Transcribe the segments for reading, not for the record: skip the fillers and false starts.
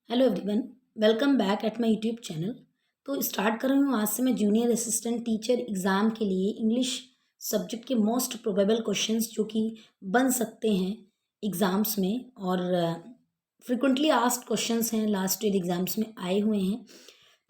Hello everyone, welcome back at my YouTube channel. तो start कर रही हूँ आज से मैं जूनियर असिस्टेंट टीचर एग्ज़ाम के लिए इंग्लिश सब्जेक्ट के मोस्ट प्रोबेबल क्वेश्चंस जो कि बन सकते हैं एग्ज़ाम्स में और फ्रिक्वेंटली आस्क्ड क्वेश्चंस हैं लास्ट ईयर एग्ज़ाम्स में आए हुए हैं।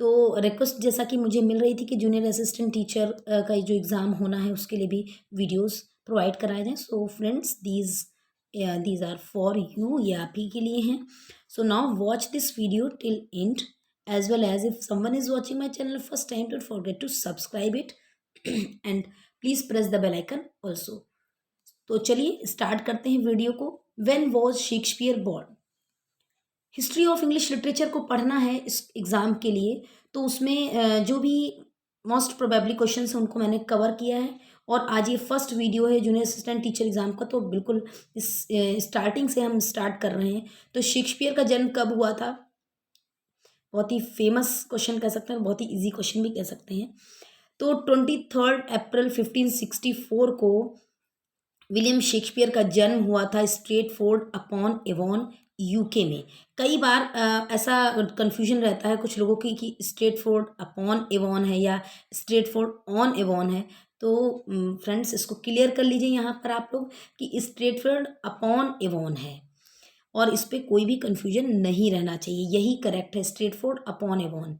तो रिक्वेस्ट जैसा कि मुझे मिल रही थी कि जूनियर असिस्टेंट टीचर का जो एग्ज़ाम होना है उसके लिए भी वीडियोस प्रोवाइड कराए जाएँ। So friends, these are for you, ये आप ही के लिए हैं। So now watch this video till end, as well as if someone is watching my channel first time, don't forget to subscribe it and please press the bell icon also. तो चलिए start करते हैं video को। When was Shakespeare born? History of English literature को पढ़ना है इस exam के लिए, तो उसमें जो भी मोस्ट प्रोबेबली क्वेश्चन हैं उनको मैंने कवर किया है। और आज ये फर्स्ट वीडियो है जूनियर असिस्टेंट टीचर एग्ज़ाम का, तो बिल्कुल इस स्टार्टिंग से हम स्टार्ट कर रहे हैं। तो शेक्सपियर का जन्म कब हुआ था? बहुत ही फेमस क्वेश्चन कह सकते हैं, बहुत ही इजी क्वेश्चन भी कह सकते हैं। तो 23 अप्रैल 1564 को विलियम शेक्सपियर का जन्म हुआ था स्ट्रेटफोर्ड अपॉन एवॉन, यूके में। कई बार ऐसा कन्फ्यूजन रहता है कुछ लोगों की कि स्ट्रेटफोर्ड अपॉन एवॉन है या स्ट्रेटफोर्ड ऑन एवॉन है। तो फ्रेंड्स, इसको क्लियर कर लीजिए यहाँ पर आप लोग कि स्ट्रेटफोर्ड अपॉन एवॉन है और इस पे कोई भी कन्फ्यूजन नहीं रहना चाहिए, यही करेक्ट है, स्ट्रेटफोर्ड अपॉन एवॉन।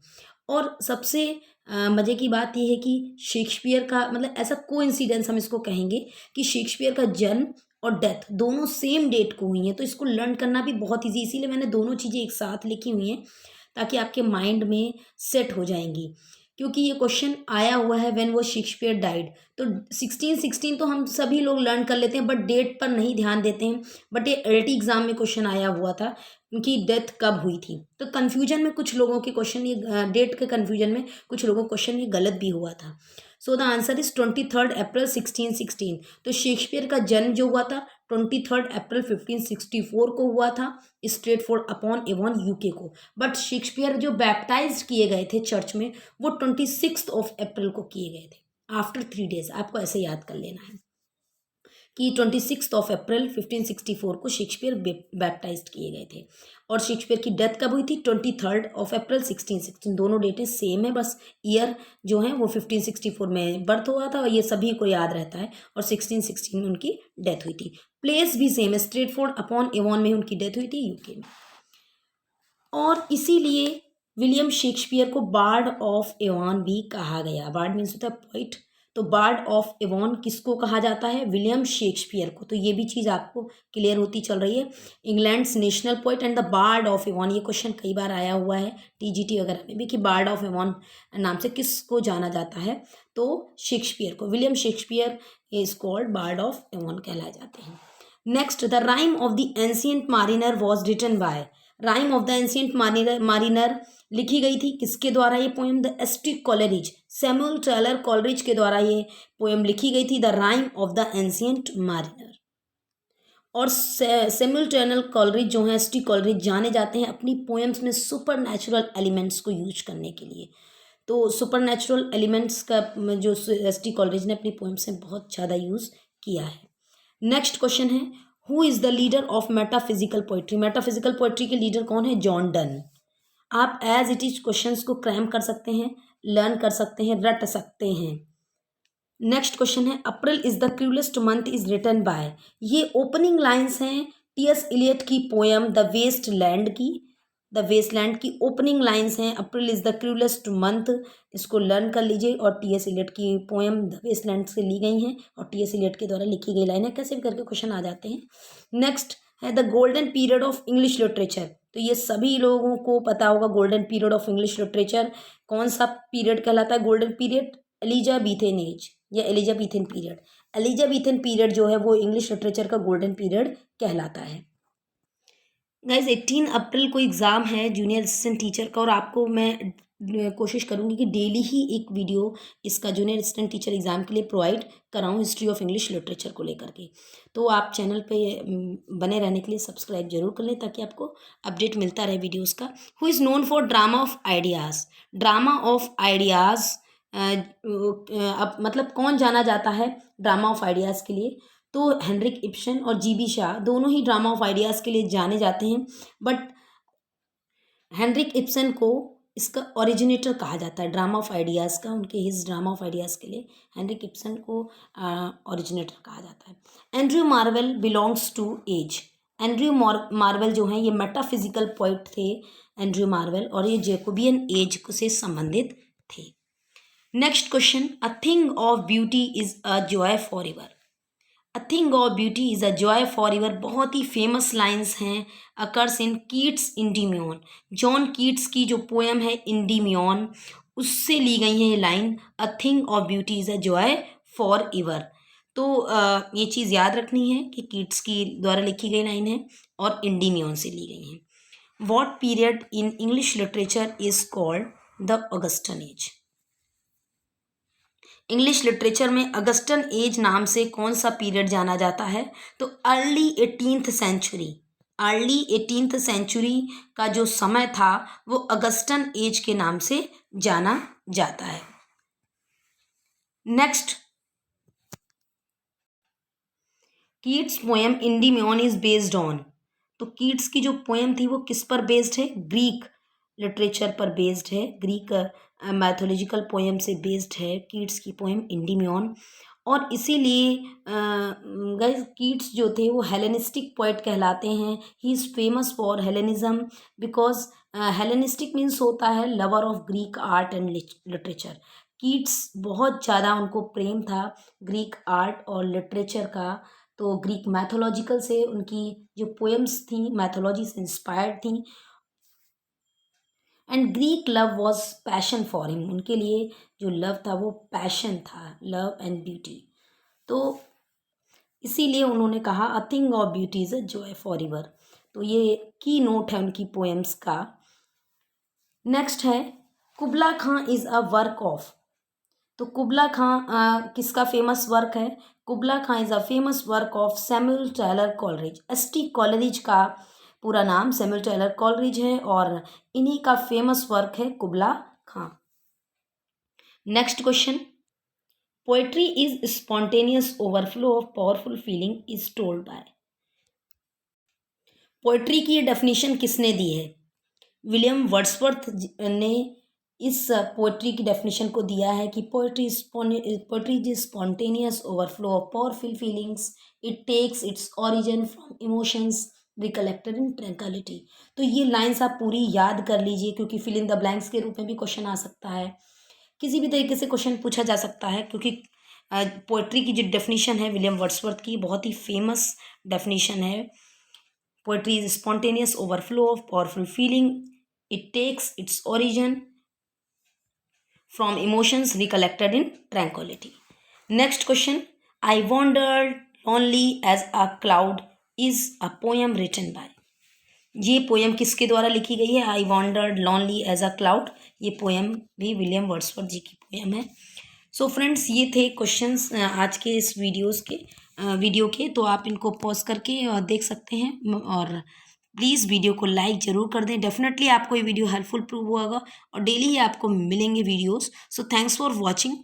और सबसे मज़े की बात यह है कि शेक्सपियर का मतलब ऐसा कोइंसिडेंस हम इसको कहेंगे कि शेक्सपियर का जन्म और डेथ दोनों सेम डेट को हुई हैं, तो इसको लर्न करना भी बहुत ईजी, इसीलिए मैंने दोनों चीज़ें एक साथ लिखी हुई हैं ताकि आपके माइंड में सेट हो जाएंगी। क्योंकि ये क्वेश्चन आया हुआ है व्हेन वो शेक्सपियर डाइड, तो 1616 तो हम सभी लोग लर्न कर लेते हैं बट डेट पर नहीं ध्यान देते हैं। बट ये एलटी एग्जाम में क्वेश्चन आया हुआ था कि डेथ कब हुई थी, तो कन्फ्यूजन में कुछ लोगों के क्वेश्चन ये डेट के कन्फ्यूजन में कुछ लोगों को क्वेश्चन ये गलत भी हुआ था। सो द आंसर इज 23 अप्रैल 1616। तो शेक्सपियर का जन्म जो हुआ था 23 अप्रैल 1564 को हुआ था स्ट्रेटफोर्ड अपॉन एवॉन, यूके को। बट शेक्सपियर जो बैप्टाइज किए गए थे चर्च में वो 26 अप्रैल को किए गए थे, आफ्टर 3 डेज। आपको ऐसे याद कर लेना है कि 26 अप्रैल 1564 को शेक्सपियर बैप्टाइज किए गए थे। और शेक्सपियर की डेथ कब हुई थी? 23 अप्रैल 1616। दोनों डेटें सेम है, बस ईयर जो है वो 1564 में बर्थ हुआ था और ये सभी को याद रहता है, और 1616 में उनकी डेथ हुई थी। प्लेस भी सेम है, स्ट्रेटफोर्ड अपॉन एवॉन में उनकी डेथ हुई थी, यूके में। और इसीलिए विलियम शेक्सपियर को बार्ड ऑफ एवॉन भी कहा गया। बार्ड मीन्स होता है पोइट, तो बार्ड ऑफ एवॉन किसको कहा जाता है? विलियम शेक्सपियर को। तो ये भी चीज़ आपको क्लियर होती चल रही है। England's national poet and the bard of Avon, ये क्वेश्चन कई बार आया हुआ है टीजीटी वगैरह में भी कि बार्ड ऑफ एवॉन नाम से किसको जाना जाता है? तो शेक्सपियर को। William Shakespeare is called bard of Avon कहलाए जाते हैं। Next, the rime of the ancient mariner was written by. Rime of the ancient mariner लिखी गई थी किसके द्वारा? ये पोएम द एस्टिक कॉलेरिज, सैमुअल टेलर कॉलरिज के द्वारा ये पोएम लिखी गई थी, the rime of the ancient mariner. और सैमुअल टेलर कॉलरिज जो है, एस्टिक कॉलरिज, जाने जाते हैं अपनी पोएम्स में सुपर नेचुरल एलिमेंट्स को यूज करने के लिए। तो सुपर नेचुरल एलिमेंट्स का जो एस्टिक कॉलरिज ने अपनी पोएम्स में बहुत ज़्यादा यूज़ किया है। नेक्स्ट क्वेश्चन है, who is the leader of metaphysical poetry? Metaphysical poetry के लीडर कौन है? John Donne. आप एज इट इज क्वेश्चंस को क्रैम कर सकते हैं, लर्न कर सकते हैं, रट सकते हैं। नेक्स्ट क्वेश्चन है, April is the cruellest month is written by. ये ओपनिंग लाइंस हैं टी.एस. इलियट की पोएम द वेस्ट लैंड की। द वेस्टलैंड की ओपनिंग लाइंस हैं, April is the cruellest month. इसको लर्न कर लीजिए। और टी.एस. इलियट की पोएम द वेस्टलैंड से ली गई हैं और टी.एस. इलियट के द्वारा लिखी गई लाइन है। कैसे भी करके क्वेश्चन आ जाते हैं। नेक्स्ट है the golden period of English literature. तो ये सभी लोगों को पता होगा golden period of English literature कौन सा पीरियड कहलाता है? गोल्डन पीरियड एलिजाबेथन एज या एलिजाबेथन पीरियड। एलिजाबेथन पीरियड जो है वो इंग्लिश लिटरेचर का गोल्डन पीरियड कहलाता है। गाइज 18 अप्रैल को एग्ज़ाम है जूनियर असिस्टेंट टीचर का, और आपको मैं कोशिश करूँगी कि डेली ही एक वीडियो इसका जूनियर असिस्टेंट टीचर एग्ज़ाम के लिए प्रोवाइड कराऊँ हिस्ट्री ऑफ इंग्लिश लिटरेचर को लेकर के। तो आप चैनल पे बने रहने के लिए सब्सक्राइब जरूर कर लें ताकि आपको अपडेट मिलता रहे वीडियोज़ का। Who is known for drama of ideas? Drama of ideas अब मतलब कौन जाना जाता है ड्रामा ऑफ आइडियाज़ के लिए? तो हेनरिक इब्सन और जीबी शाह दोनों ही ड्रामा ऑफ आइडियाज़ के लिए जाने जाते हैं। बट हेनरिक इब्सन को इसका ओरिजिनेटर कहा जाता है, ड्रामा ऑफ आइडियाज़ का। उनके हिज ड्रामा ऑफ आइडियाज़ के लिए हेनरिक इब्सन को ओरिजिनेटर कहा जाता है। Andrew Marvell belongs to age. Andrew Marvell जो हैं ये मेटाफिजिकल पोइट थे, एंड्रयू मार्वेल, और ये जैकोबियन एज से संबंधित थे। Next question, a thing of beauty is a joy for ever. A thing of beauty is a joy for ever बहुत ही फेमस लाइन्स हैं, occurs in Keats Endymion. John Keats की जो पोएम है इंडीमियन, उससे ली गई है ये line, a thing of beauty is a joy for ever. तो ये चीज़ याद रखनी है कि कीट्स की द्वारा लिखी गई लाइन है और इंडीमियन से ली गई है। What period in English literature is called the Augustan age. English literature में अगस्टन एज नाम से कौन सा पीरियड जाना जाता है? तो early 18th century. Early 18th century का जो समय था वो अगस्टन एज के नाम से जाना जाता है। Next, Keats poem Endymion is based on. तो कीट्स की जो पोएम थी वो किस पर बेस्ड है? ग्रीक लिटरेचर पर बेस्ड है, ग्रीक मैथोलॉजिकल पोएम से बेस्ड है कीट्स की पोएम इंडीमियन। और इसीलिए गाइस कीट्स जो थे वो हेलेनिस्टिक पोएट कहलाते हैं। He is famous for Hellenism because Hellenistic means होता है lover of Greek art and literature. Keats बहुत ज़्यादा उनको प्रेम था ग्रीक आर्ट और लिटरेचर का। तो ग्रीक मैथोलॉजिकल से उनकी जो पोएम्स थी मैथोलॉजी से इंस्पायर्ड थी। And Greek love was passion for him, उनके लिए जो लव था वो पैशन था, लव एंड ब्यूटी। तो इसीलिए उन्होंने कहा अ thing of beauty is a joy for ever. तो ये की नोट है उनकी पोएम्स का। नेक्स्ट है Kubla Khan is a work of. तो कुबला खां किसका फेमस वर्क है? Kubla Khan is a famous work of Samuel Taylor Coleridge. S T. Coleridge का पूरा नाम सैमुअल टेलर कॉलरिज है और इन्हीं का फेमस वर्क है Kubla Khan. Next question, poetry is spontaneous overflow of powerful feeling is told by. Poetry की ये डेफिनेशन किसने दी है? विलियम वर्ड्सवर्थ ने इस पोएट्री की डेफिनेशन को दिया है कि poetry is spontaneous overflow of powerful feelings, it takes its origin from emotions recollected in tranquillity. तो ये लाइंस आप पूरी याद कर लीजिए क्योंकि फिल इन द ब्लैंक्स के रूप में भी क्वेश्चन आ सकता है, किसी भी तरीके से क्वेश्चन पूछा जा सकता है क्योंकि पोएट्री की जो डेफिनेशन है विलियम वर्ड्सवर्थ की बहुत ही फेमस डेफिनेशन है। Poetry is spontaneous overflow of powerful feeling, it takes its origin from emotions recollected in tranquility. Next question, I wandered lonely as a cloud is a poem written by। ये poem किसके द्वारा लिखी गई है? I wandered lonely as a cloud, ये poem भी William Wordsworth ji की poem है। सो फ्रेंड्स, ये थे क्वेश्चंस आज के इस वीडियो के। तो आप इनको पॉज करके देख सकते हैं और प्लीज़ वीडियो को लाइक ज़रूर कर दें। डेफिनेटली आपको ये वीडियो हेल्पफुल प्रूव होगा और डेली ही आपको मिलेंगे videos. So thanks for watching.